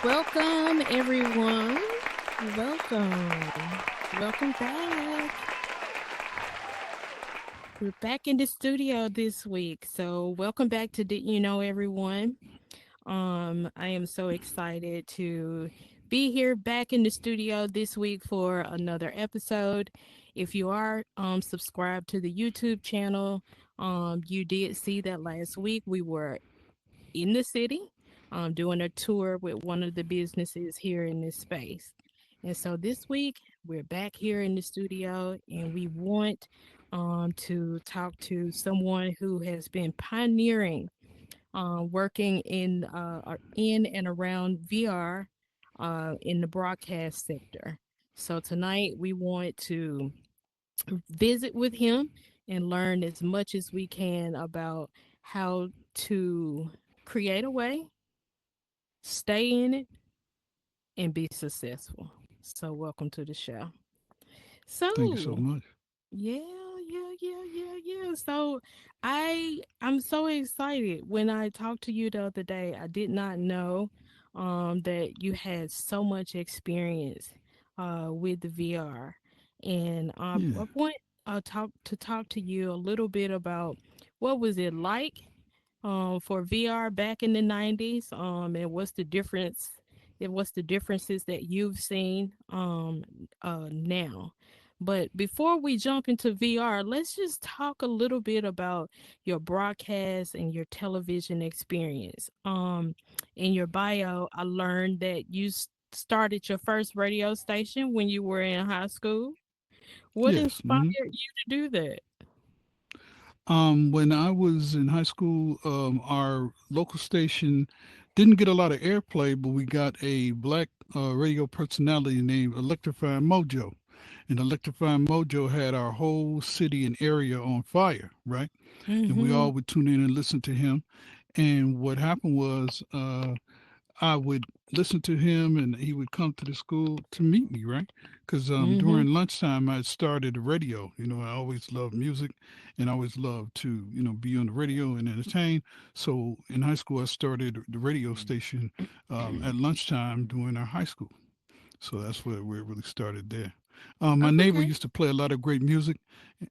Welcome, everyone. Welcome. Welcome back. We're back in the studio this week. So, welcome back to Did You Know, everyone? I am so excited to be here back in the studio this week for another episode. If you are subscribed to the YouTube channel, you did see that last week we were in the city doing a tour with one of the businesses here in this space. And so this week, we're back here in the studio and we want to talk to someone who has been pioneering working in and around VR in the broadcast sector. So tonight, we want to visit with him and learn as much as we can about how to create a way, stay in it, and be successful. So, welcome to the show. Thank you so So, much. yeah, yeah. So, I'm so excited. When I talked to you the other day, I did not know that you had so much experience with the VR, and Yeah. I want talk to you a little bit about what was it like for VR back in the 90s, and what's the difference and what's the differences that you've seen now. But before we jump into VR, let's just talk a little bit about your broadcast and your television experience. In your bio, I learned that you started your first radio station when you were in high school. What Yes. inspired you to do that? When I was in high school, our local station didn't get a lot of airplay, but we got a black radio personality named Electrifying Mojo. And Electrifying Mojo had our whole city and area on fire, right? And we Mm-hmm. all would tune in and listen to him. And what happened was, I would listen to him and he would come to the school to meet me, right? Because Mm-hmm. during lunchtime, I started the radio. I always loved music and I always loved to, be on the radio and entertain. So in high school, I started the radio station at lunchtime during our high school. So that's where it really started there. My neighbor Okay. used to play a lot of great music,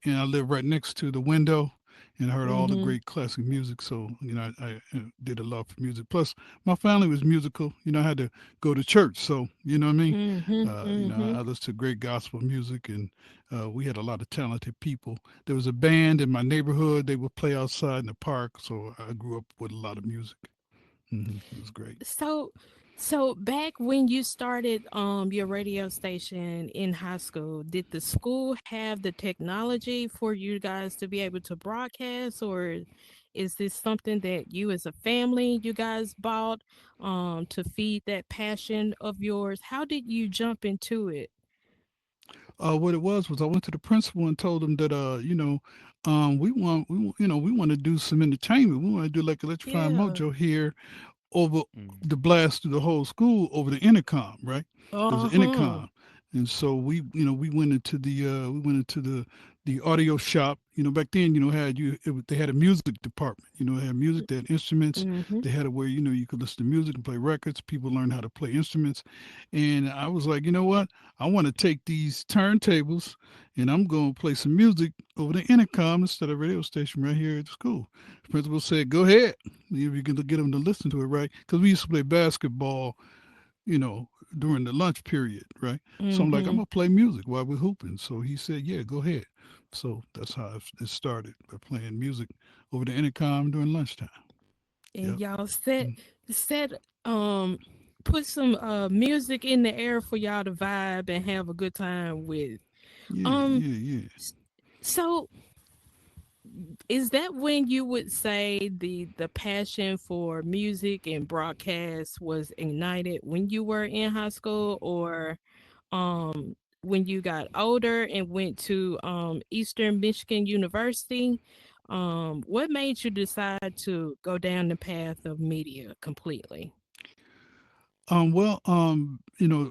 and I lived right next to the window and heard all the Mm-hmm. great classic music. So, I did a love for music. Plus, my family was musical. I had to go to church. So, you know what I mean? Mhm, I mhm. listened to great gospel music, and we had a lot of talented people. There was a band in my neighborhood. They would play outside in the park. So, I grew up with a lot of music. It was great. So so back when you started your radio station in high school, did the school have the technology for you guys to be able to broadcast, or is this something that you as a family you guys bought to feed that passion of yours? How did you jump into it? What it was I went to the principal and told him that we want to do some entertainment. We want to do like Electrifying Yeah. Mojo here over the blast through the whole school over the intercom, right? There was an Uh-huh. intercom, and so we went into the audio shop. Back then, they had a music department. They had music, they had instruments. Mhm. They had it where you could listen to music and play records. People learned how to play instruments, and I was like, you know what? I want to take these turntables and I'm going to play some music over the intercom instead of radio station right here at the school. The principal said, go ahead. If you can get them to listen to it, right? Because we used to play basketball, you know, during the lunch period, right? So I'm like, I'm Mhm. going to play music while we're hooping. So he said, yeah, go ahead. So that's how it started by playing music over the intercom during lunchtime. And Yep. y'all set Mm. set um put some music in the air for y'all to vibe and have a good time with. Yeah, Um yeah, yeah. s- so is that when you would say the passion for music and broadcast was ignited when you were in high school, or when you got older and went to Eastern Michigan University? What made you decide to go down the path of media completely?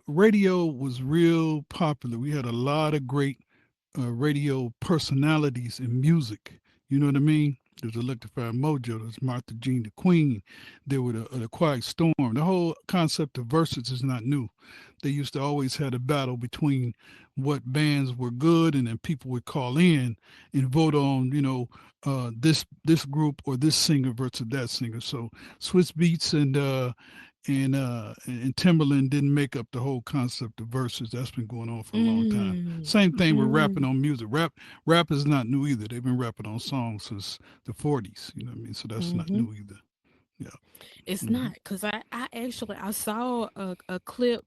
Radio was real popular. We had a lot of great radio personalities in music. You know what I mean? There's Electrified Mojo. There's Martha Jean the Queen. There were the Quiet Storm. The whole concept of verses is not new. They used to always have a battle between what bands were good, and then people would call in and vote on, this group or this singer versus that singer. So Swiss Beats and Timberland didn't make up the whole concept of verses. That's been going on for a long time. Mm, Same thing with rapping mm, on music. Rap is not new either. They've been rapping on songs since the 40s. You know what I mean? So that's not mm-hmm. new either. Yeah. It's Hmm. not because I actually I saw a clip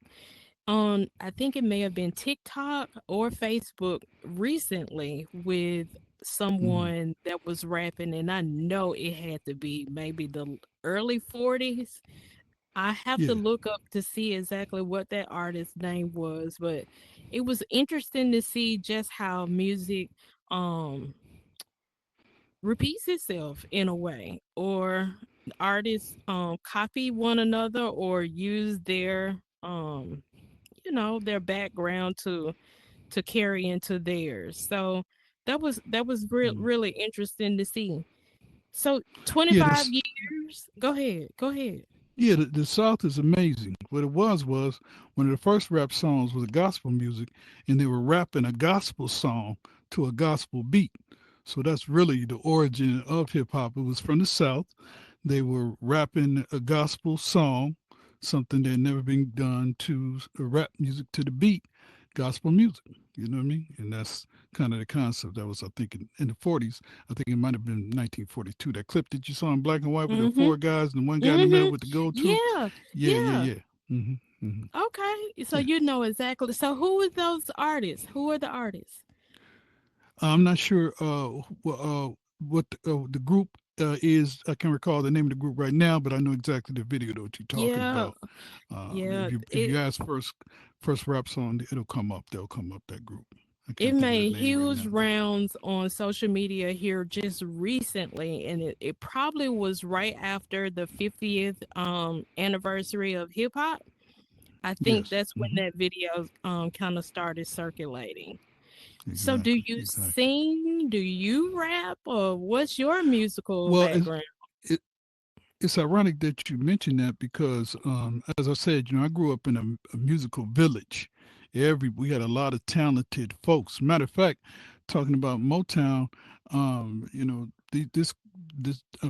on I think it may have been TikTok or Facebook recently with Hmm. someone that was rapping, and I know it had to be maybe the early 40s. I have to Yeah. look up to see exactly what that artist's name was, but it was interesting to see just how music um repeats itself in a way, or artists copy one another or use their their background to carry into theirs. So that was Mm. really interesting to see. So Yeah. 25 years. Go ahead. Go ahead. The South is amazing. What it was one of the first rap songs was gospel music, and they were rapping a gospel song to a gospel beat. So that's really the origin of hip hop. It was from the South. They were rapping a gospel song, something that had never been done to rap music to the beat, gospel music. You know what I mean? And that's kind of the concept. That was, I think, in the 40s. I think it might have been 1942. That clip that you saw in black and white with the Mhm. four guys and the one guy in the middle Mhm. with the gold tooth. Yeah. Yeah, yeah, Yeah. yeah. Hmm. Okay. So Yeah. you know exactly. So who are those artists? Who are the artists? I'm not sure what the group is. I can't recall the name of the group right now, but I know exactly the video that you're talking Yeah. about. Yeah. If you ask first rap song, it'll come up. They'll come up that group. I It can't think of the made name right huge now though. rounds on social media here just recently, and it probably was right after the 50th anniversary of hip hop. I think Yes. that's when Hmm. that video kind of started circulating. So do Exactly. you Exactly. sing? Do you rap? Or what's your musical Well, background? it, it's ironic that you mentioned that because, as I said, I grew up in a musical village. We had a lot of talented folks. Matter of fact, talking about Motown, this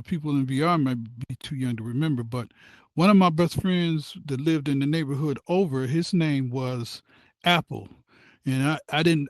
people in VR might be too young to remember, but one of my best friends that lived in the neighborhood over, his name was Apple, and I didn't.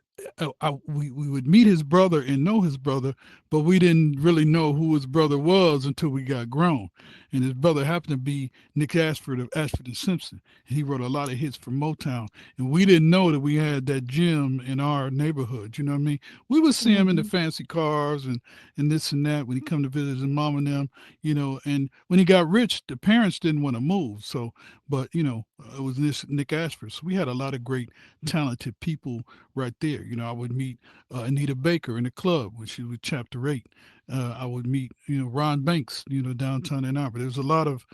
We would meet his brother and know his brother, but we didn't really know who his brother was until we got grown. And his brother happened to be Nick Ashford of Ashford and Simpson. And he wrote a lot of hits for Motown. And we didn't know that we had that gem in our neighborhood. You know what I mean? We would see him in the Mhm. fancy cars and this and that when he come to visit his mom and them, and when he got rich, the parents didn't want to move. So, but, it was this Nick Ashford. So we had a lot of great, talented people right there. I would meet Anita Baker in the club when she was Chapter 8. I would meet, Ron Banks, downtown Ann Arbor. There's a lot of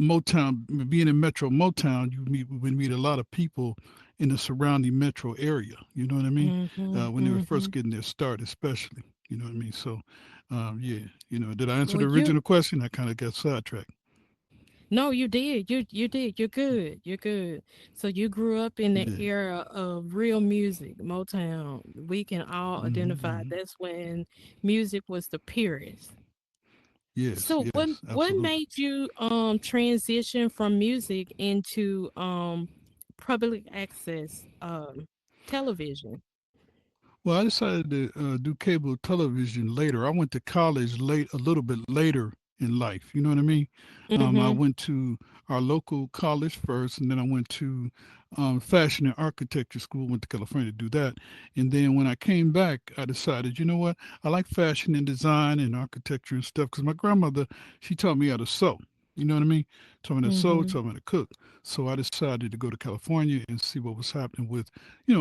Motown, being in Metro Motown, we would meet a lot of people in the surrounding metro area. You know what I mean? Mhm. When they were first Mhm. getting their start, especially. You know what I mean? So, yeah. Did I answer Well, the you original question? I kind of got sidetracked. no, you did. You did. You're good. You're good. So you grew up in the Yeah. era of real music, Motown. We can all identify Hmm. that's when music was the purest. Yes. So Yes. what Absolutely. made you transition from music into public access television? Well, I decided to do cable television later. I went to college late, a little bit later in life. You know what I mean? I Mhm. went to our local college first, and then I went to fashion and architecture school. Went to California to do that, and then when I came back, I decided, you know what? I like fashion and design and architecture and stuff because my grandmother, she taught me how to sew. You know what I mean? Taught me how to sew, Mhm. taught me how to cook. So I decided to go to California and see what was happening with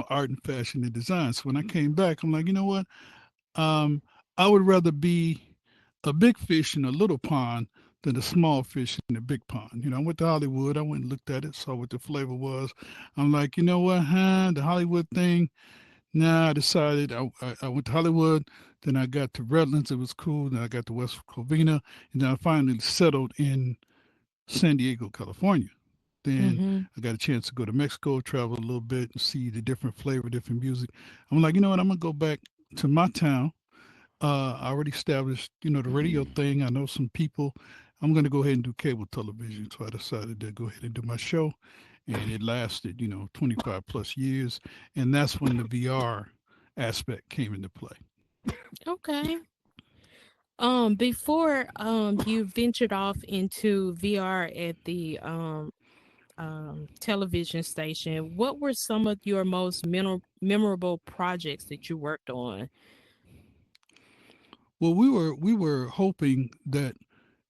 art and fashion and design. So when I came back, I'm like, you know what? Um, I would rather be a big fish in a little pond than a small fish in a big pond. I went to Hollywood. I went and looked at it, saw what the flavor was. I'm like, you know what, huh? The Hollywood thing, Nah, I decided I went to Hollywood, then I got to Redlands, it was cool, then I got to West Covina, and then I finally settled in San Diego, California. Then Mhm. I got a chance to go to Mexico, travel a little bit, and see the different flavor, different music. I'm like, you know what? I'm gonna go back to my town. I already established, the radio thing. I know some people. I'm gonna go ahead and do cable television. So I decided to go ahead and do my show, and it lasted, 25 plus years, and that's when the VR aspect came into play. Okay. Before you ventured off into VR at the television station, what were some of your most memorable projects that you worked on? Well, we were hoping that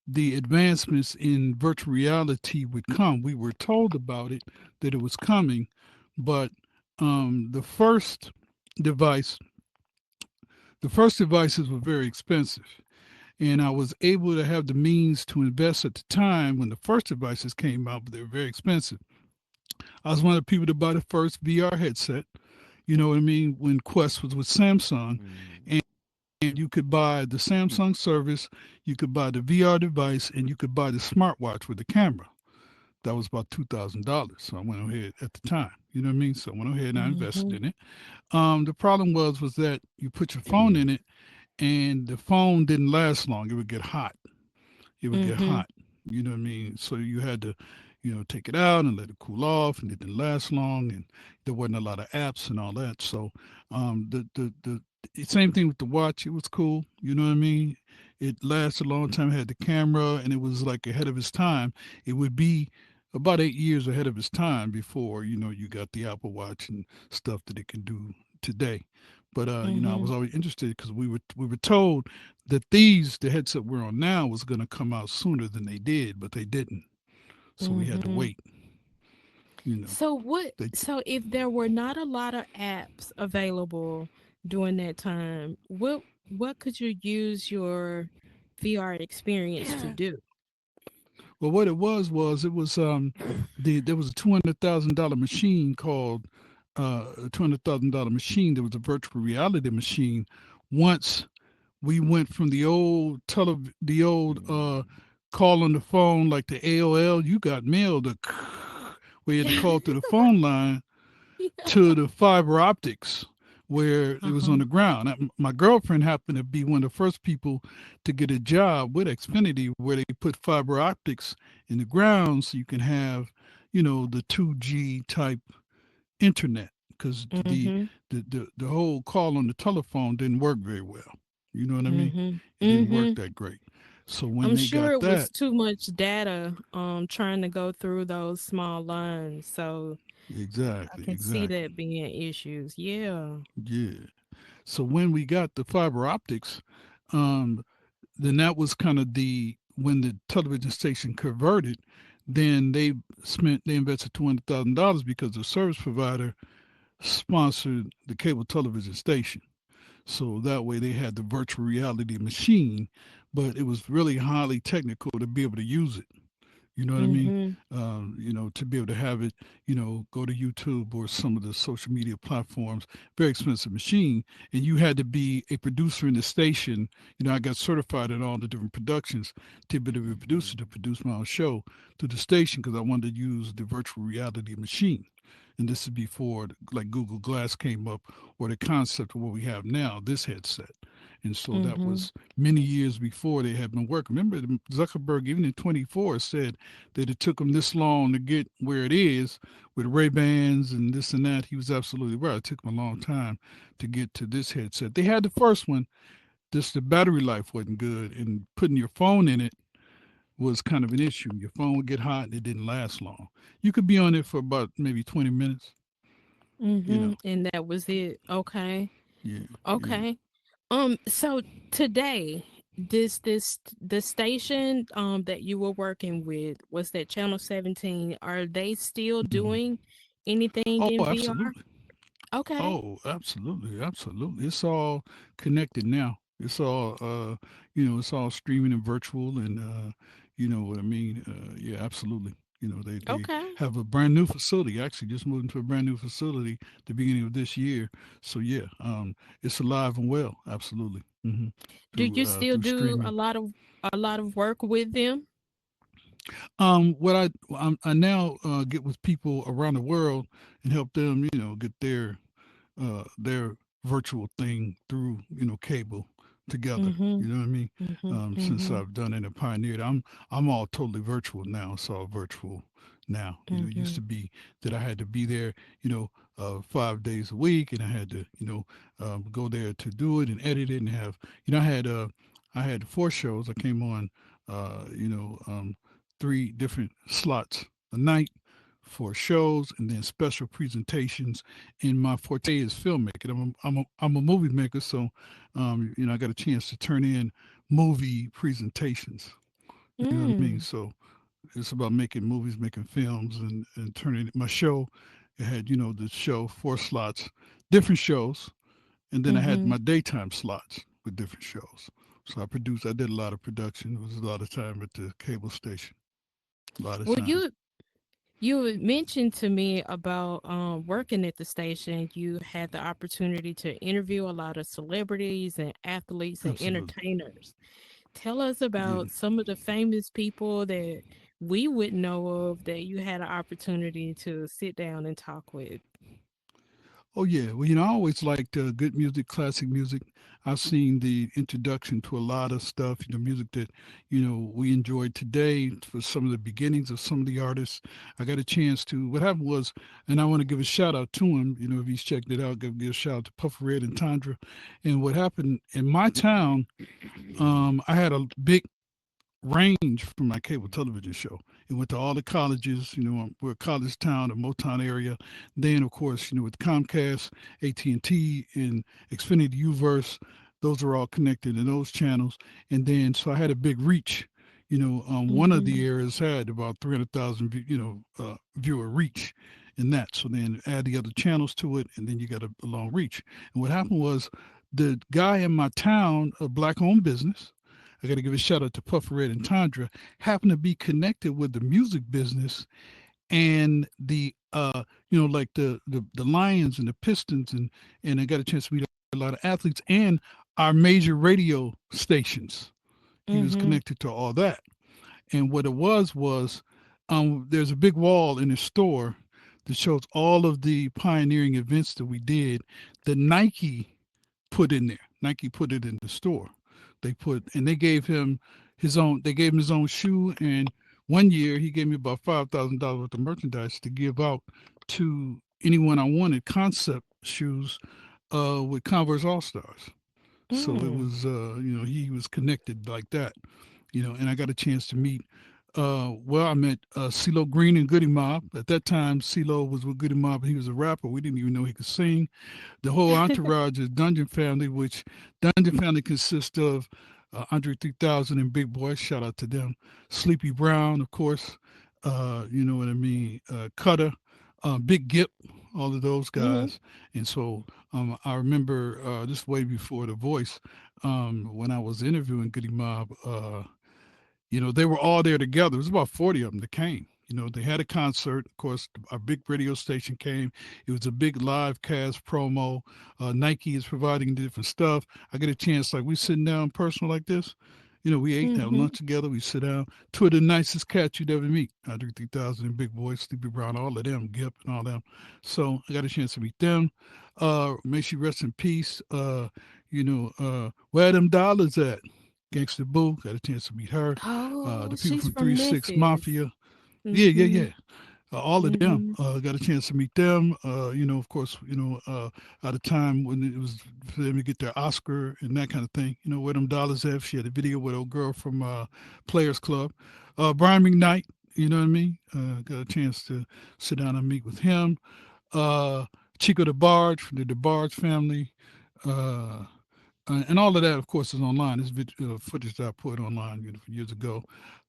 the advancements in virtual reality would come. We were told about it, that it was coming, but the device, the first devices were very expensive, and I was able to have the means to invest at the time when the first devices came out, but they were very expensive. I was one of the people to buy the first VR headset. You know what I mean? When Quest was with Samsung, Mm. and you could buy the Samsung service, you could buy the VR device, and you could buy the smartwatch with the camera. That was about $2,000. So I went ahead at the time. You know what I mean? So I went ahead and I invested Mhm. in it. The problem was that you put your phone in it, and the phone didn't last long. It would get hot. It would get Mhm. hot. You know what I mean? So you had to, take it out and let it cool off, and it didn't last long, and there wasn't a lot of apps and all that. So the same thing with the watch. It was cool. You know what I mean? It lasted a long time. It had the camera, and it was like ahead of its time. It would be about 8 years ahead of its time before you got the Apple Watch and stuff that it can do today. But I was Mhm. always interested because we were told that the headset we're on now was going to come out sooner than they did, but they didn't. So we had to Mhm. wait. You know, they So if there were not a lot of apps available during that time, what could you use your VR experience to do? well, what it was there was a $200,000 machine called a $200,000 machine. There was a virtual reality machine. Once we went from the old call on the phone like the AOL, you got mail, the where you had to call through the phone line Yeah. to the fiber optics where it was on Uh-huh. the ground. My girlfriend happened to be one of the first people to get a job with Xfinity where they put fiber optics in the ground so you can have, the 2G type internet because Mhm. the whole call on the telephone didn't work very well. You know what I mean? Mhm. It didn't work Mhm. that great. So when I'm they sure got it that, was too much data trying to go through those small lines. So I exactly, can see exactly. that being issues. Yeah. Yeah. So when we got the fiber optics, um, then that was kind of when the television station converted, then they invested $200,000 because the service provider sponsored the cable television station. So that way they had the virtual reality machine, but it was really highly technical to be able to use it. You know what I mean? Mhm. To be able to have it, go to YouTube or some of the social media platforms, very expensive machine. And you had to be a producer in the station. I got certified in all the different productions to be a producer to produce my own show to the station because I wanted to use the virtual reality machine. And this is before like Google Glass came up or the concept of what we have now, this headset. And so that Mhm. was many years before they had been working. Remember, Zuckerberg, even in 24, said that it took him this long to get where it is with Ray Bans and this and that. He was absolutely right. It took him a long time to get to this headset. They had the first one, just the battery life wasn't good, and putting your phone in it was kind of an issue. Your phone would get hot and it didn't last long. You could be on it for about maybe 20 minutes, you know. And that was it. Okay. Yeah, yeah. Okay. So today, the station that you were working with was that Channel 17. Are they still Mhm. doing anything Oh, in VR? absolutely. Okay. Oh, absolutely, absolutely. It's all connected now. It's all it's all streaming and virtual and you know what I mean? Yeah, absolutely. They Okay. have a brand new facility. Actually, just moved into a brand new facility the beginning of this year. So yeah, it's alive and well. Absolutely. Do you still Through do streaming. a lot of work with them? What I now get with people around the world and help them, get their virtual thing through cable together. You Mhm. know what I mean? Mhm. Since Mhm. I've done it and pioneered, I'm all totally virtual now. It's all virtual now. It used Mhm. to be that I had to be there, 5 days a week, and I had to go there to do it and edit it and have I had 4 shows. I came on uh, you know um, 3 different slots a night for shows and then special presentations. And my forte is filmmaking. I'm a movie maker, so I got a chance to turn in movie presentations. You know what I mean? Mm. So it's about making movies, making films, and turning my show. It had the show 4 slots, different shows, and then I had Mhm. my daytime slots with different shows. So I did a lot of production. It was a lot of time at the cable station, a lot of Well, time. you had mentioned to me about working at the station. You had the opportunity to interview a lot of celebrities and athletes and Absolutely. entertainers. Tell us Yeah. about some of the famous people that we would know of that you had an opportunity to sit down and talk with. Oh yeah, well I always liked good music, classic music. I've seen the introduction to a lot of stuff, music that we enjoyed today for some of the beginnings of some of the artists. I got a chance to. What happened was, and I want to give a shout out to him. If he's checked it out, give a shout out to Puffer Red and Tundra. And what happened in my town, I had a big range from my cable television show. It went to all the colleges. We're a college town, a Motown area. Then, of course, with Comcast, AT&T, and Xfinity Uverse, those are all connected in those channels. And then, so I had a big reach. One of Mhm. the areas had about 300,000, viewer reach in that. So then add the other channels to it, and then you got a long reach. And what happened was the guy in my town, a black-owned business, I got to give a shout out to Puffer Red and Tundra, happen to be connected with the music business and like the Lions and the Pistons, and I got a chance to meet a lot of athletes and our major radio stations. He was Mhm. connected to all that. And what it was there's a big wall in his store that shows all of the pioneering events that we did that Nike put in there. Nike put it in the store. And they gave him his own. They gave him his own shoe. And one year he gave me about $5,000 worth of merchandise to give out to anyone I wanted. Concept shoes with Converse All Stars. So it Mm. was, he was connected like that, and I got a chance to meet. I met CeeLo Green and Goody Mob. At that time, CeeLo was with Goody Mob, and he was a rapper. We didn't even know he could sing. The whole entourage is Dungeon Family, which Dungeon Family consists of Andre 3000 and Big Boy. Shout out to them. Sleepy Brown, of course. You know what I mean? Cutter, Big Gip, all of those Mhm. guys. And so I remember just way before The Voice, when I was interviewing Goody Mob, they were all there together. It was about 40 of them that came. They had a concert. Of course, our big radio station came. It was a big live cast promo. Nike is providing different stuff. I get a chance, like we sitting down personal like this. We ate, have Mhm. lunch together. We sit down. Two of the nicest cats you'd ever meet. Andre 3000 and Big Boy, Sleepy Brown, all of them, Gip and all them. So I got a chance to meet them. May she rest in peace. Where them dollars at? Gangsta Boo, got a chance to meet her. Oh, The people she's from from 3-6 Memphis. Mafia. Yeah, yeah, Mhm. yeah. All of them. Mhm. Got a chance to meet them. Of course, at a time when it was for them to get their Oscar and that kind of thing. Where them dollars at. She had a video with a girl from Players Club. Brian McKnight, you know what I mean? Got a chance to sit down and meet with him. Uh, Chico DeBarge from the DeBarge family. Uh, and all of that, of course, is online. This footage that I put online years ago.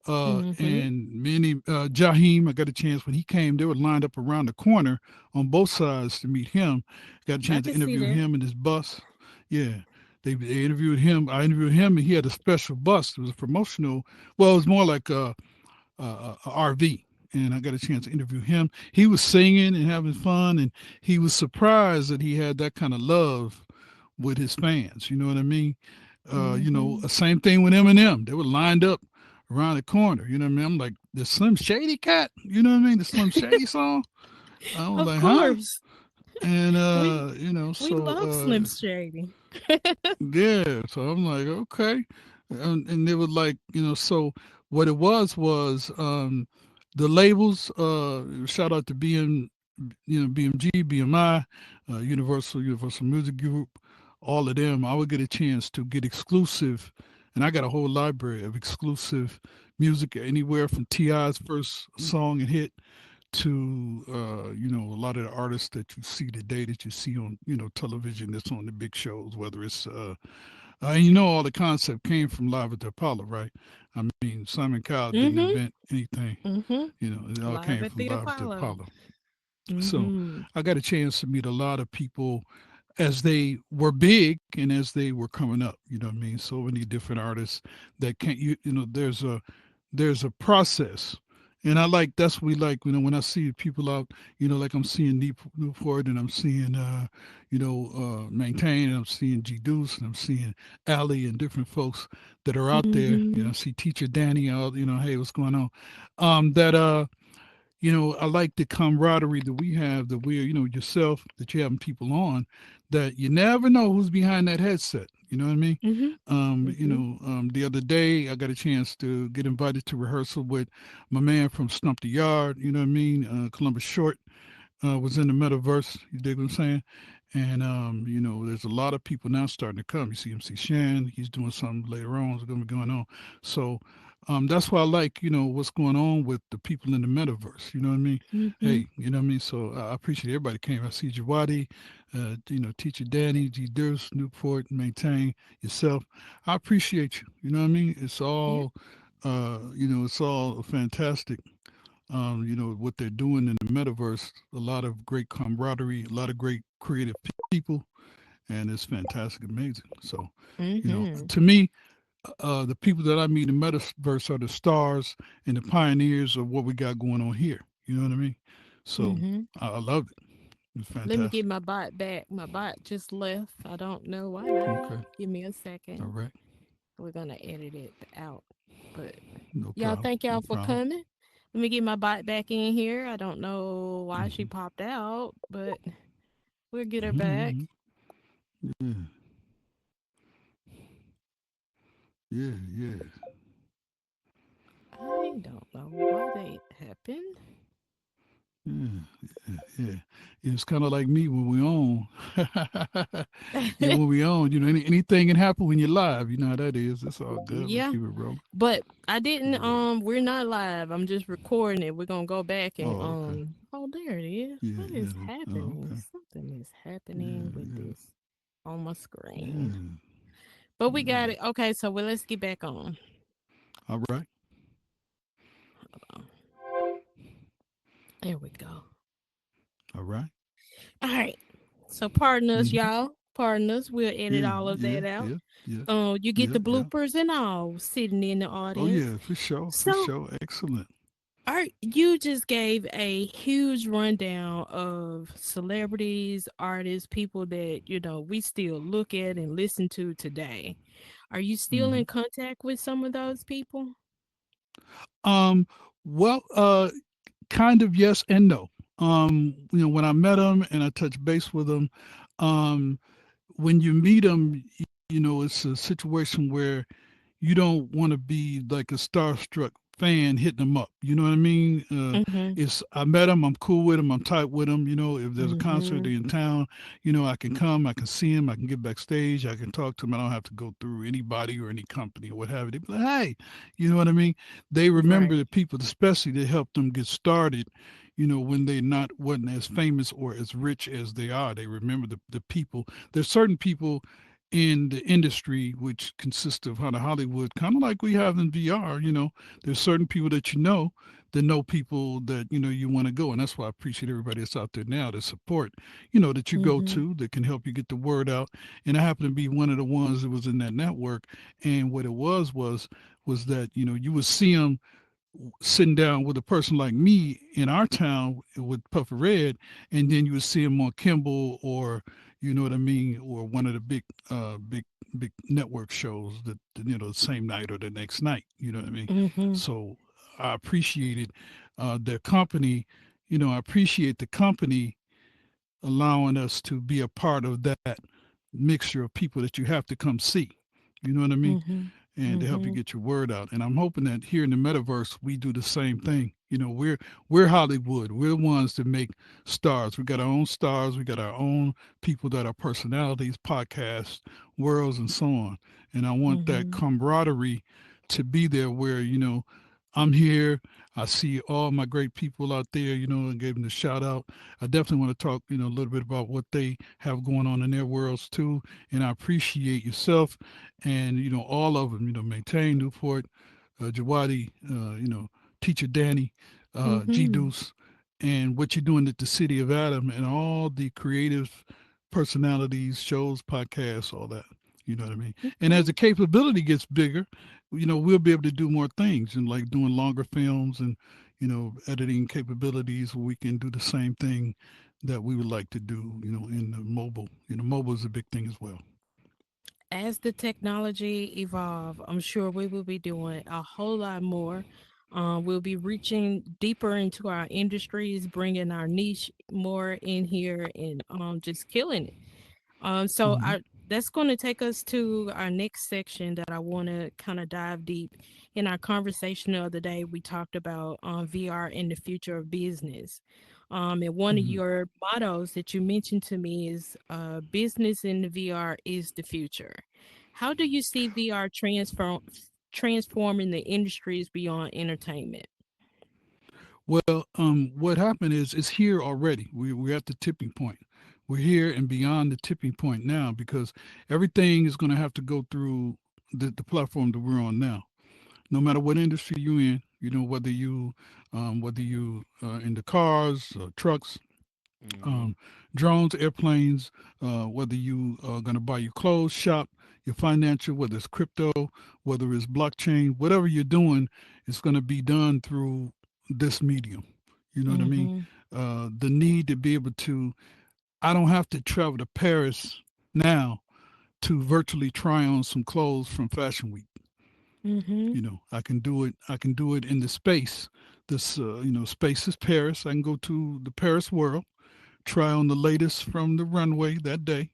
Mhm. And many, Jaheim, I got a chance when he came, they were lined up around the corner on both sides to meet him. Got a I chance to can see interview that. him in his bus. Yeah. They interviewed him. I interviewed him, and he had a special bus. It was a promotional, well, it was more like a RV. and I got a chance to interview him. He was singing and having fun, and he was surprised that he had that kind of love with his fans. You know what I mean? Mm-hmm. Same thing with Eminem. They were lined up around the corner. You know what I mean? I'm like, the Slim Shady cat. You know what I mean? The Slim Shady song. I was Of like, huh? course. And We we so love Slim Shady. yeah, so I'm like, okay, and they were like, so what it was the labels. Shout out to BMG, BMI, Universal Music Group, all of them. I would get a chance to get exclusive, and I got a whole library of exclusive music, anywhere from Ti's first song and hit to a lot of the artists that you see today, that you see on television, that's on the big shows, whether it's and all the concept came from Live at the Apollo, right? I mean, Simon Cowell didn't Mm-hmm. invent anything. Mm-hmm. It all Live came at from the Live at the Apollo. Apollo. So Mm-hmm. I got a chance to meet a lot of people as they were big and as they were coming up. You know what I mean? So many different artists that can't there's a process. And I like that's what we like, when I see people out, like I'm seeing Newport, and I'm seeing Maintain, and I'm seeing G Deuce, and I'm seeing Ali and different folks that are out there. I Mm-hmm. see Teacher Danny out, hey, what's going on? That I like the camaraderie that we have, that we're, yourself, that you're having people on, that you never know who's behind that headset. You know what I mean? Mm-hmm. Mm-hmm. The other day I got a chance to get invited to rehearsal with my man from Stump the Yard. You know what I mean? Columbus Short was in the metaverse. You dig what I'm saying? And there's a lot of people now starting to come. You see MC Shan, he's doing something later on. It's gonna be going on. So that's why I like, what's going on with the people in the metaverse. You know what I mean? Mm-hmm. Hey, you know what I mean? So I appreciate everybody came. I see Jawadi, Teacher Danny, G Durst, Newport, Maintain, yourself. I appreciate you. You know what I mean? Yeah. It's all fantastic. What they're doing in the metaverse, a lot of great camaraderie, a lot of great creative people, and it's fantastic, amazing. So, Mm-hmm. to me, the people that I meet in metaverse are the stars and the pioneers of what we got going on here. You know what I mean? So Mm-hmm. I love it. It's Let me get fantastic. my bot back. My bot just left. I don't know why. Okay. Give me a All second. right. We're gonna edit it out. But No y'all, problem. thank No y'all for problem. coming. Let me get my bot back in here. I don't know why she Mm-hmm. popped out, but we'll get her back. Mm-hmm. Yeah. Yeah. Yeah. I don't know why they happened. Yeah. Yeah. It's kind of like me when we on. When we on, anything can happen when you're live. You know how that is. It's all good. We Yeah, keep it rolling. but I didn't. Keep it rolling. We're not live. I'm just recording it. We're gonna go back and Oh, okay. Oh, there it is. Yeah, What yeah. is Oh, happening? okay. Something is happening with Yeah, this on my screen. yeah, But we got yeah. it. Okay, so let's get back on. All right. Hold on. There we go. All right. All right. So pardon us, Mm-hmm. y'all. Pardon us. We'll edit Yeah, all of yeah, that out. yeah, yeah, You get yeah, the yeah. bloopers and all sitting in the Oh, audience. yeah, for sure, for So, sure. Excellent. Art, you just gave a huge rundown of celebrities, artists, people that, we still look at and listen to today. Are you still Mm-hmm. in contact with some of those people? Um, well, kind of yes and no. When I met him and I touched base with him, um, when you meet them, it's a situation where you don't want to be like a starstruck fan hitting them up. You know what I mean? Mhm. It's I met him, I'm cool with him, I'm tight with him. If there's a concert Mhm. in town, I can come, I can see him, I can get backstage, I can talk to him. I don't have to go through anybody or any company or what have you. They be like, hey, you know what I mean? They remember Right. the people, especially that helped them get started. When they not wasn't as famous or as rich as they are, they remember the people. There's certain people in the industry, which consists of kind of Hollywood, kind of like we have in VR. There's certain people that know people that you want to go, and that's why I appreciate everybody that's out there now to support, that you go Mhm. to that can help you get the word out. And I happen to be one of the ones that was in that network, and what it was that you would see them sitting down with a person like me in our town with Puffy Red, and then you would see him on Kimball or you know what I mean, or one of the big network shows that the same night or the next night. You know what I mean? Mhm. So I appreciated their company. I appreciate the company allowing us to be a part of that mixture of people that you have to come see. You know what I mean? Mhm. And to help you Mhm. get your word out. And I'm hoping that here in the metaverse we do the same thing. We're Hollywood. We're the ones that make stars. We got our own stars. We got our own people that are personalities, podcasts, worlds, and so on. And I want that Mhm. camaraderie to be there where I'm here. I see all my great people out there, and gave them the shout out. I definitely want to talk, a little bit about what they have going on in their worlds too. And I appreciate yourself and all of them. Maintain Newport, Jawadi, Teacher Danny, G Mhm. Deuce, and what you're doing at the City of Adam, and all the creative personalities, shows, podcasts, all that. You know what I mean? And as Okay. the capability gets bigger, we'll be able to do more things and like doing longer films and editing capabilities where we can do the same thing that we would like to do, in the mobile. Mobile is a big thing as well. As the technology evolve, I'm sure we will be doing a whole lot more. We'll be reaching deeper into our industries, bringing our niche more in here, and just killing it. So Hmm. I That's going to take us to our next section that I want to kind of dive deep. In our conversation the other day, we talked about VR and the future of business. And one of Hmm. your mottos that you mentioned to me is business in the VR is the future. How do you see VR transforming the industries beyond entertainment? Well, what happened is it's here already. We're at the tipping point. We're here and beyond the tipping point now because everything is going to have to go through the platform that we're on now. No matter what industry you're in, whether you in the cars, trucks, Mm-hmm. um, drones, airplanes, whether you are going to buy your clothes, shop, your financial, whether it's crypto, whether it's blockchain, whatever you're doing, it's going to be done through this medium. You know what I mean? Mm-hmm. The need to be able to, I don't have to travel to Paris now to virtually try on some clothes from Fashion Week. Mm-hmm. I can do it. I can do it in the space. This, space is Paris. I can go to the Paris world, try on the latest from the runway that day,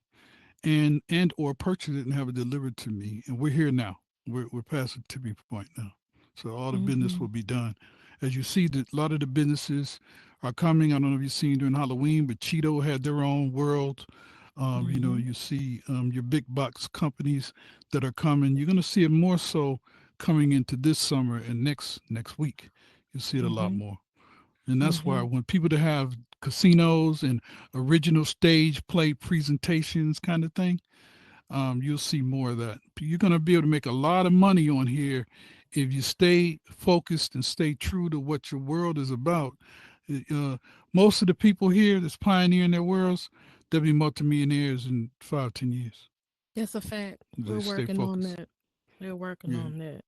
and or purchase it and have it delivered to me. And we're here now. We're past the tipping point now. So all the business will Mm-hmm. be done. As you see, that a lot of the businesses are coming. I don't know if you've seen during Halloween, but Cheeto had their own world. Mm-hmm. You see your big box companies that are coming. You're going to see it more so coming into this summer and next week. You'll see it a lot Mm-hmm. more. And that's why Mm-hmm. when people that have casinos and original stage play presentations kind of thing, you'll see more of that. You're going to be able to make a lot of money on here if you stay focused and stay true to what your world is about. Uh, Most of the people here that's pioneering their worlds, they'll be multimillionaires in 5, 10 years. That's a fact. They We're stay working on focused. that. We're working Yeah. on that.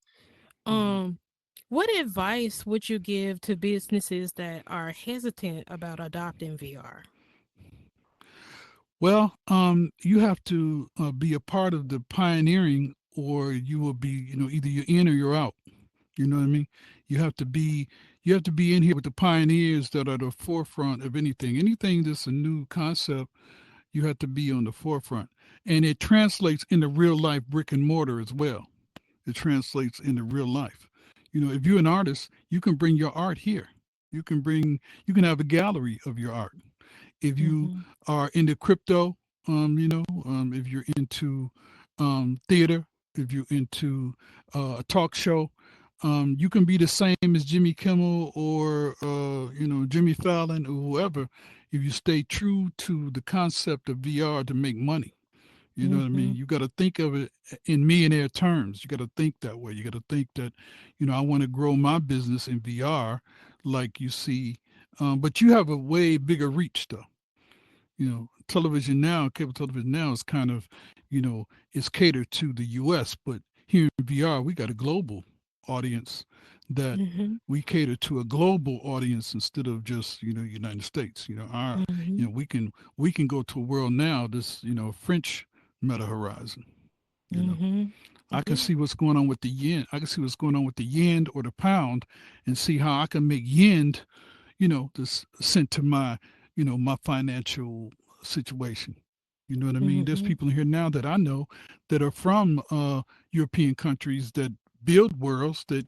Hmm. Um, what advice would you give to businesses that are hesitant about adopting VR? Well, you have to be a part of the pioneering, or you will be, either you're in or you're out. You know what I mean? You have to be you have to be in here with the pioneers that are the forefront of anything. Anything that's a new concept, you have to be on the forefront. And it translates into real life brick and mortar as well. It translates into real life. If you're an artist, you can bring your art here. You can have a gallery of your art. If you Mm-hmm. are into crypto, if you're into theater, if you're into a talk show, you can be the same as Jimmy Kimmel or Jimmy Fallon or whoever if you stay true to the concept of VR to make money. You know what I Mm-hmm. mean? You got to think of it in millionaire terms. You got to think that way. You got to think that, I want to grow my business in VR, like you see. But you have a way bigger reach, though. Television now, cable television now is kind of, is catered to the U.S., but here in VR, we got a global audience, that Mhm. we cater to a global audience instead of just United States. Mhm. We can go to a world now. This French meta horizon. You know, Mhm. I can Yeah. see what's going on with the yen. I can see what's going on with the yen or the pound, and see how I can make yen this sent to my, my financial situation. You know what I mean? There's Mhm. people here now that I know that are from European countries that build worlds that,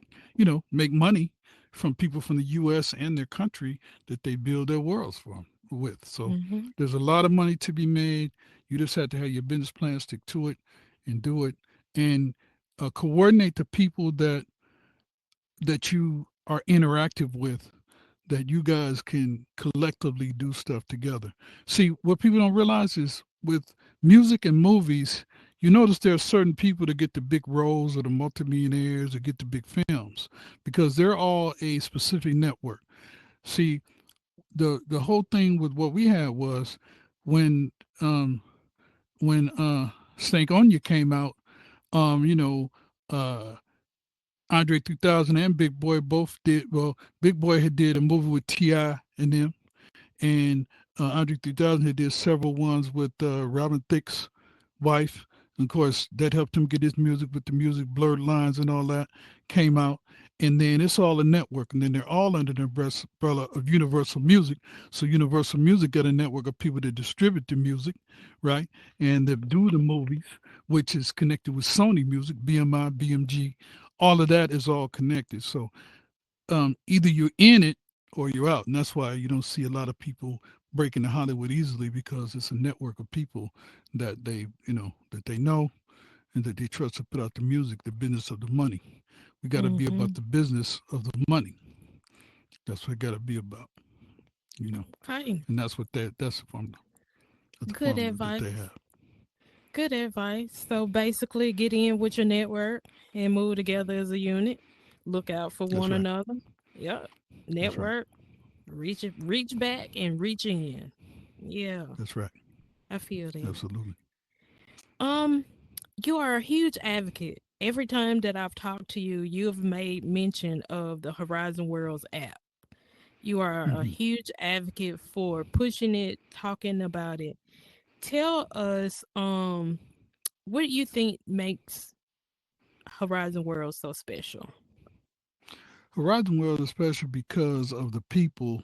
make money from people from the U.S. and their country that they build their worlds from with. So Mhm. there's a lot of money to be made. You just have to have your business plan, stick to it, and do it, and coordinate the people that you are interactive with, that you guys can collectively do stuff together. See, what people don't realize is with music and movies, you notice there are certain people that get the big roles or the multimillionaires or get the big films because they're all a specific network. See, the whole thing with what we had was when um Stank Onya came out, um, you know, uh Andre 3000 and Big Boy both did well. Big Boy had did a movie with Ti and them, and Andre 3000 had did several ones with Robin Thicke's wife. And of course, that helped him get his music with the music, Blurred Lines and all that came out. And then it's all a network. And then they're all under the umbrella of Universal Music. So Universal Music got a network of people that distribute the music, right? And that do the movies, which is connected with Sony Music, BMI, BMG. All of that is all connected. So either you're in it or you're out. And that's why you don't see a lot of people break into Hollywood easily, because it's a network of people that they know and that they trust to put out the music, the business of the money. We got to be about Mhm. the business of the money. That's what it got to be about, you know. Okay. And that's the Good formula that they advice. have. Good advice. So basically, get in with your network and move together as a unit. Look out for That's one right. another. Yep. That's right. Network. Reach back and reach in. Yeah, That's right. I feel that. Absolutely. Um, you are a huge advocate. Every time that I've talked to you, you have made mention of the Horizon Worlds app. You are a Hmm. huge advocate for pushing it, talking about it. Tell us, what do you think makes Horizon Worlds so special? Horizon World is special because of the people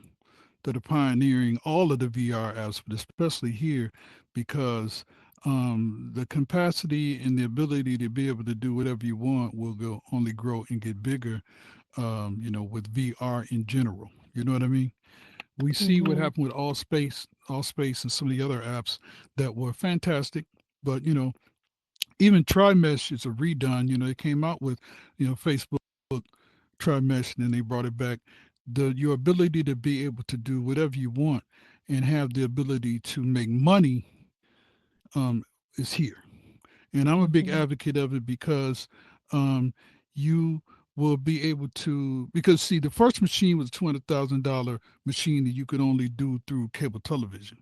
that are pioneering all of the VR apps, but especially here because the capacity and the ability to be able to do whatever you want will go only grow and get bigger. With VR in general, you know what I mean. We see what Mm-hmm. happened with All Space, and some of the other apps that were fantastic, but even TriMesh is a redone. They came out with Facebook TriMesh, and then they brought it back. Your ability to be able to do whatever you want and have the ability to make money is here. And I'm a big Mm-hmm. advocate of it because um, you will be able to, because see, the first machine was a $200,000 machine that you could only do through cable television.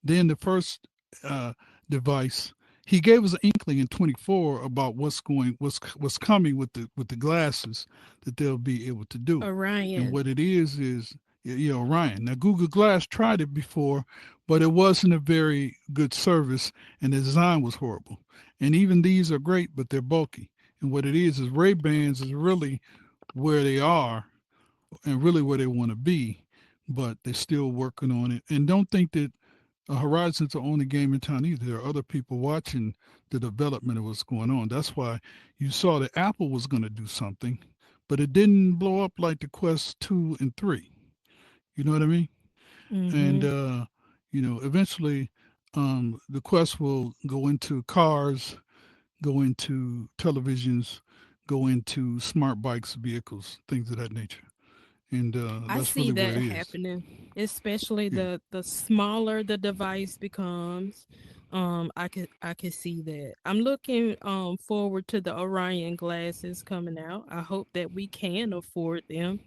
Then the first uh, device, he gave us an inkling in 24 about what's coming with the glasses that they'll be able to do. And Orion. what it is Ryan. Now Google Glass tried it before, but it wasn't a very good service, and the design was horrible. And even these are great, but they're bulky. And what it is Ray Bans is really where they are and really where they want to be, but they're still working on it. And don't think that Horizon's the only game in town either. There are other people watching the development of what's going on. That's why you saw that Apple was going to do something, but it didn't blow up like the Quest 2 and 3. You know what I mean? And, Mm-hmm. eventually the Quest will go into cars, go into televisions, go into smart bikes, vehicles, things of that nature. And I that's see really where that it is. happening, especially Yeah. the smaller the device becomes. I could see that. I'm looking forward to the Orion glasses coming out. I hope that we can afford them,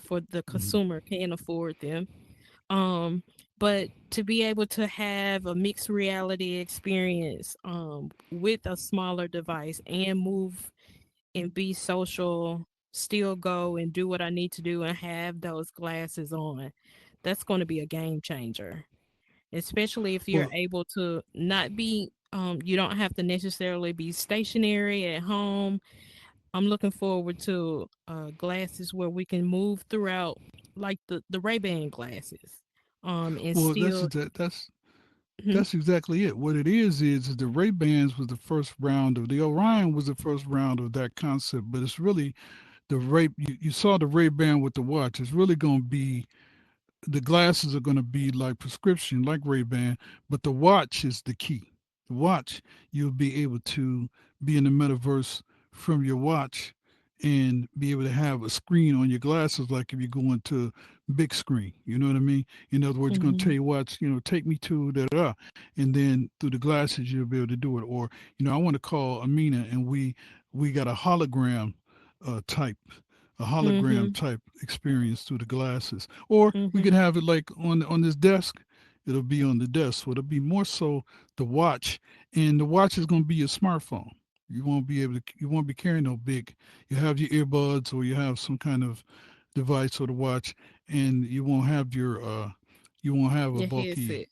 for the Mhm. consumer can afford them. Um, but to be able to have a mixed reality experience with a smaller device and move and be social, still go and do what I need to do and have those glasses on. That's going to be a game changer, especially if you're Well, able to not be, you don't have to necessarily be stationary at home. I'm looking forward to glasses where we can move throughout, like the Ray-Ban glasses, and well, still. Mhm, that's exactly it. What it is the Ray Bans was the first round of the Orion was the first round of that concept, but it's really the Ray. You saw the Ray Ban with the watch. It's really going to be the glasses are going to be like prescription, like Ray-Ban, but the watch is the key. The watch, you'll be able to be in the metaverse from your watch and be able to have a screen on your glasses like if you go into big screen. You know what I mean? In other words, you're going to tell mhm, your watch, take me to da da, and then through the glasses you'll be able to do it. Or I want to call Aminah and we got a hologram type mhm, experience through the glasses. Or we mhm. can have it like on this desk. It'll be on the desk. So it'll be more so the watch, and the watch is going to be your smartphone. You won't be carrying no big. You have your earbuds or you have some kind of device or the watch, and you won't have a Your bulky. headset,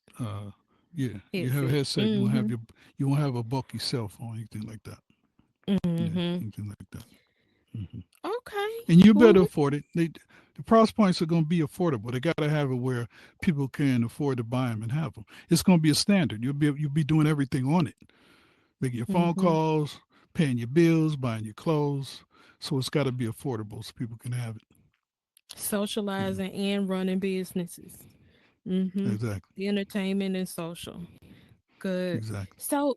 Yeah, you have a headset. headset. Mhm, You won't have a bulky cell phone, anything like that. Yeah, mhm. anything like that. Hmm. Okay. And you better Well, afford it. The price points are going to be affordable. They got to have it where people can afford to buy them and have them. It's going to be a standard. You'll be doing everything on it, making your phone mhm. calls, paying your bills, buying your clothes. So it's got to be affordable so people can have it. Yeah, Socializing and running businesses. Mhm. exactly, Entertainment and social. Good. exactly. So,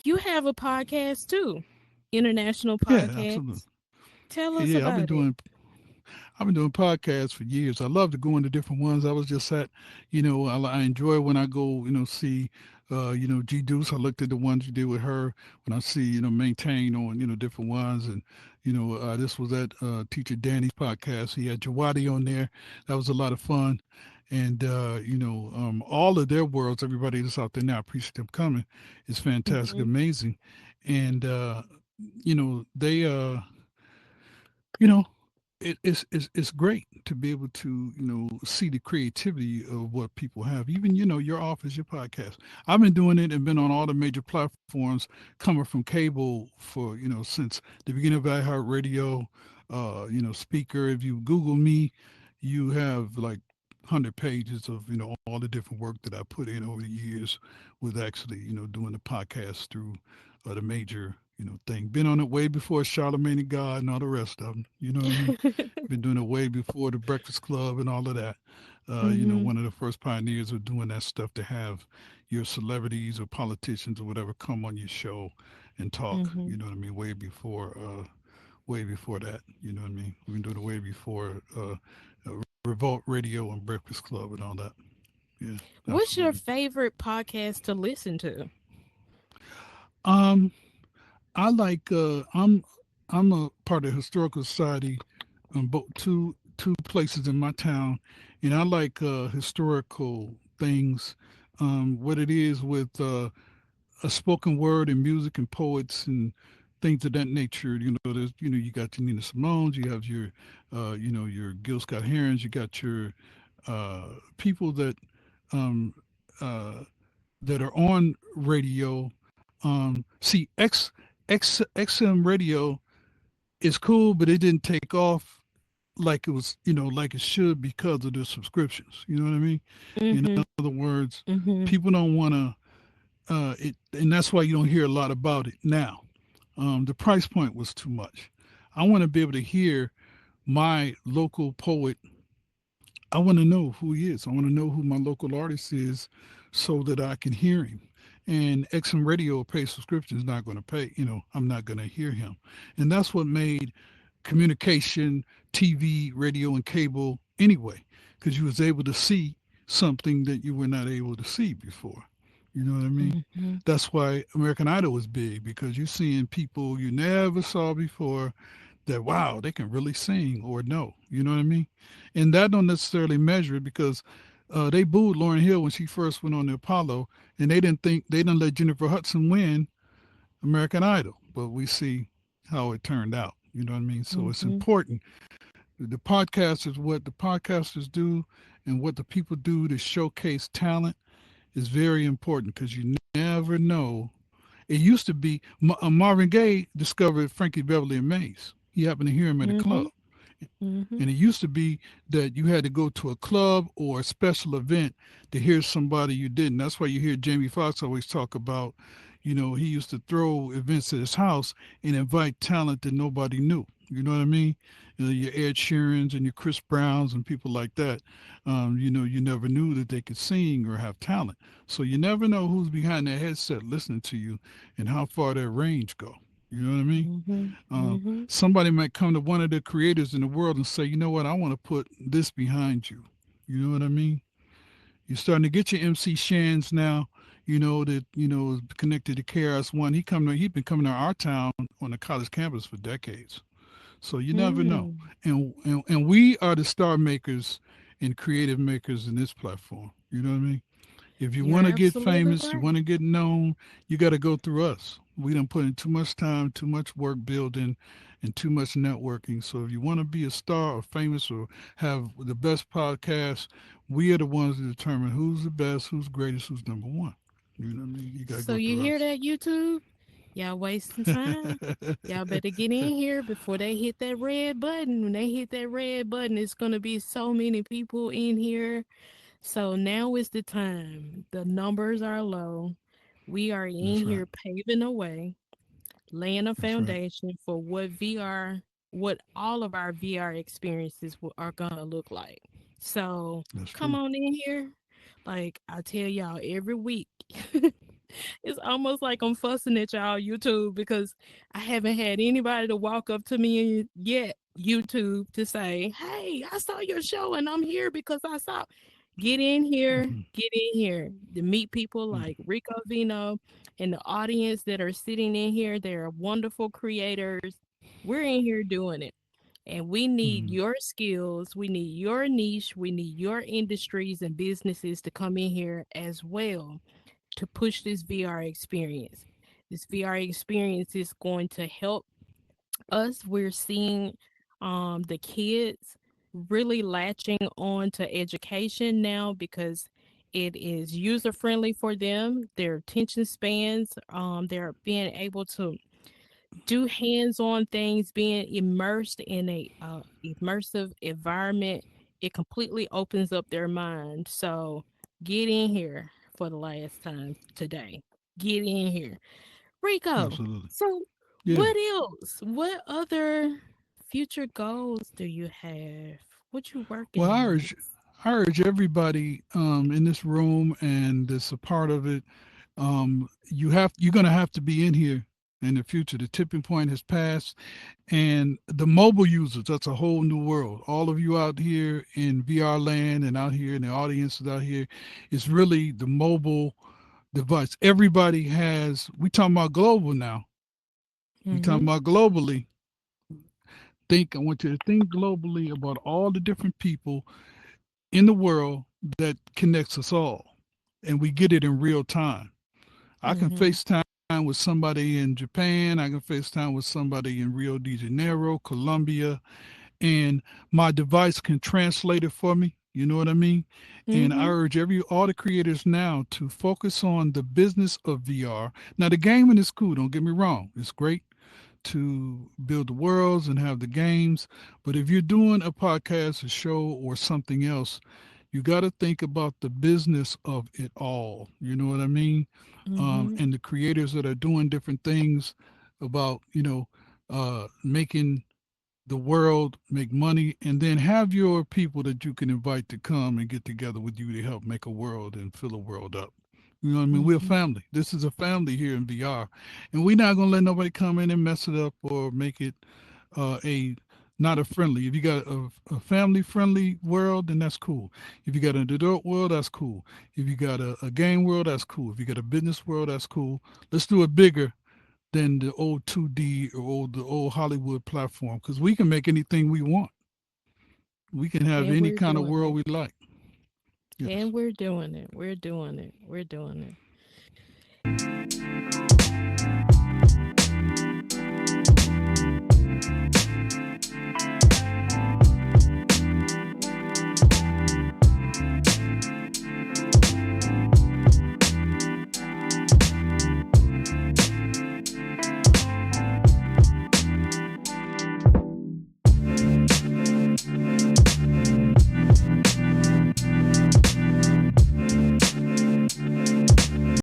you have a podcast too. International Yeah, absolutely. podcast. Tell Yeah, us yeah. about it. I've been doing podcasts for years. I love to go into different ones. I was just at, I enjoy when I go, see, G Deuce. I looked at the ones you did with her. When I see, Maintain on, different ones. And, this was at Teacher Danny's podcast. He had Jawadi on there. That was a lot of fun. And, all of their worlds, everybody that's out there now, I appreciate them coming. It's fantastic, Mhm. amazing. And, they, you know, it's great to be able to see the creativity of what people have. Even your office, your podcast. I've been doing it and been on all the major platforms, coming from cable for since the beginning of iHeartRadio. Speaker. If you Google me, you have like 100 pages of all the different work that I put in over the years with actually doing the podcast through the major thing. Been on it way before Charlemagne and God and all the rest of them. You know what I mean? Been doing it way before the Breakfast Club and all of that. Mhm. One of the first pioneers of doing that stuff to have your celebrities or politicians or whatever come on your show and talk. You Mhm. know what I mean? Way before that. You know what I mean? We've been doing it way before Revolt Radio and Breakfast Club and all that. Yeah, What's your absolutely. favorite podcast to listen to? Um, I like I'm a part of the historical society both two places in my town, and I like historical things. What it is with a spoken word and music and poets and things of that nature. There's you got your Nina Simone's, you have your your Gil Scott Herons, you got your people um, uh, that are on radio. See, XM radio is cool, but it didn't take off like it was, like it should because of the subscriptions. You know what I mean? In Mhm. other words, Mhm. people don't want to it, and that's why you don't hear a lot about it now. The price point was too much. I want to be able to hear my local poet. I want to know who he is. I want to know who my local artist is so that I can hear him. And XM Radio pay subscription is not going to pay, I'm not going to hear him. And that's what made communication, TV, radio, and cable anyway, because you was able to see something that you were not able to see before. You know what I mean? Mhm. That's why American Idol was big because you're seeing people you never saw before that wow they can really sing or no, you know what I mean, and that don't necessarily measure it because they booed Lauren Hill when she first went on the Apollo, and they didn't let Jennifer Hudson win American Idol, but we see how it turned out. You know what I mean? So it's Mhm. important. The podcast is what the podcasters do and what the people do to showcase talent is very important because you never know. It used to be Marvin Gaye discovered Frankie Beverly and Maze. He happened to hear him at a club. Mhm. Mhm. And it used to be that you had to go to a club or a special event to hear somebody you didn't. That's why you hear Jamie Foxx always talk about, he used to throw events at his house and invite talent that nobody knew. You know what I mean? Your Ed Sheerans and your Chris Browns and people like that. You never knew that they could sing or have talent. So you never know who's behind that headset listening to you and how far their range go. You know what I mean? Mhm. Mhm. Somebody might come to one of the creators in the world and say, you know what, I want to put this behind you. You know what I mean? You're starting to get your MC Shans now, that, is connected to KRS One. He been coming to our town on the college campus for decades. So you never know. Mm. And we are the star makers and creative makers in this platform. You know what I mean? If you You're want to get absolutely famous, you right. want to get known, you got to go through us. We done put in too much time, too much work building, and too much networking. So if you want to be a star or famous or have the best podcast, we are the ones that determine who's the best, who's greatest, who's number one. You know what I mean? You got to So go you through hear us. that, YouTube? Y'all wasting time. Y'all better get in here before they hit that red button. When they hit that red button, it's gonna be so many people in here. So now is the time. The numbers are low. We are in That's right. here paving the way, laying a That's right. foundation for what all of our VR experiences are gonna look like. So That's come true. on in here. Like I tell y'all every week. It's almost like I'm fussing at y'all YouTube because I haven't had anybody to walk up to me yet, YouTube, to say, "Hey, I saw your show and I'm here because I saw." Hmm. Get in here to meet people like Reikoveino and the audience that are sitting in here. They're wonderful creators. We're in here doing it. And we need Hmm. your skills. We need your niche. We need your industries and businesses to come in here as well to push this VR experience. This VR experience is going to help us. We're seeing the kids really latching on to education now because it is user friendly for them. Their attention spans, they're being able to do hands-on things, being immersed in a immersive environment. It completely opens up their mind. So get in here for the last time today. Get in here, Rico. Absolutely. So Yeah. what else? What other future goals do you have? What you working Well, on? I urge everybody in this room and that's a part of it. You're going to have to be in here in the future. The tipping point has passed, and the mobile users. That's a whole new world. All of you out here in VR land and out here in the audiences out here, it's really the mobile device. Everybody has. We talking about global now. We talking Mm-hmm. about globally. I want you to think globally about all the different people in the world that connects us all. And we get it in real time. I can Mm-hmm. FaceTime with somebody in Japan. I can FaceTime with somebody in Rio de Janeiro, Colombia, and my device can translate it for me. You know what I mean? And I Mm-hmm. urge all the creators now to focus on the business of VR. Now the gaming is cool, don't get me wrong. It's great to build the worlds and have the games. But if you're doing a podcast, a show, or something else, you got to think about the business of it all. You know what I mean? Mm-hmm. And the creators that are doing different things about, making the world, make money, and then have your people that you can invite to come and get together with you to help make a world and fill a world up. You know what I mean? We're a Mm-hmm. family. This is a family here in VR, and we're not gonna let nobody come in and mess it up or make it a not a friendly. If you got a family friendly world, then that's cool. If you got an adult world, that's cool. If you got a game world, that's cool. If you got a business world, that's cool. Let's do it bigger than the old 2D or the old Hollywood platform because we can make anything we want. We can have And any we're kind of doing world it. we like. Yes, And we're doing it. We're doing it. We're doing it.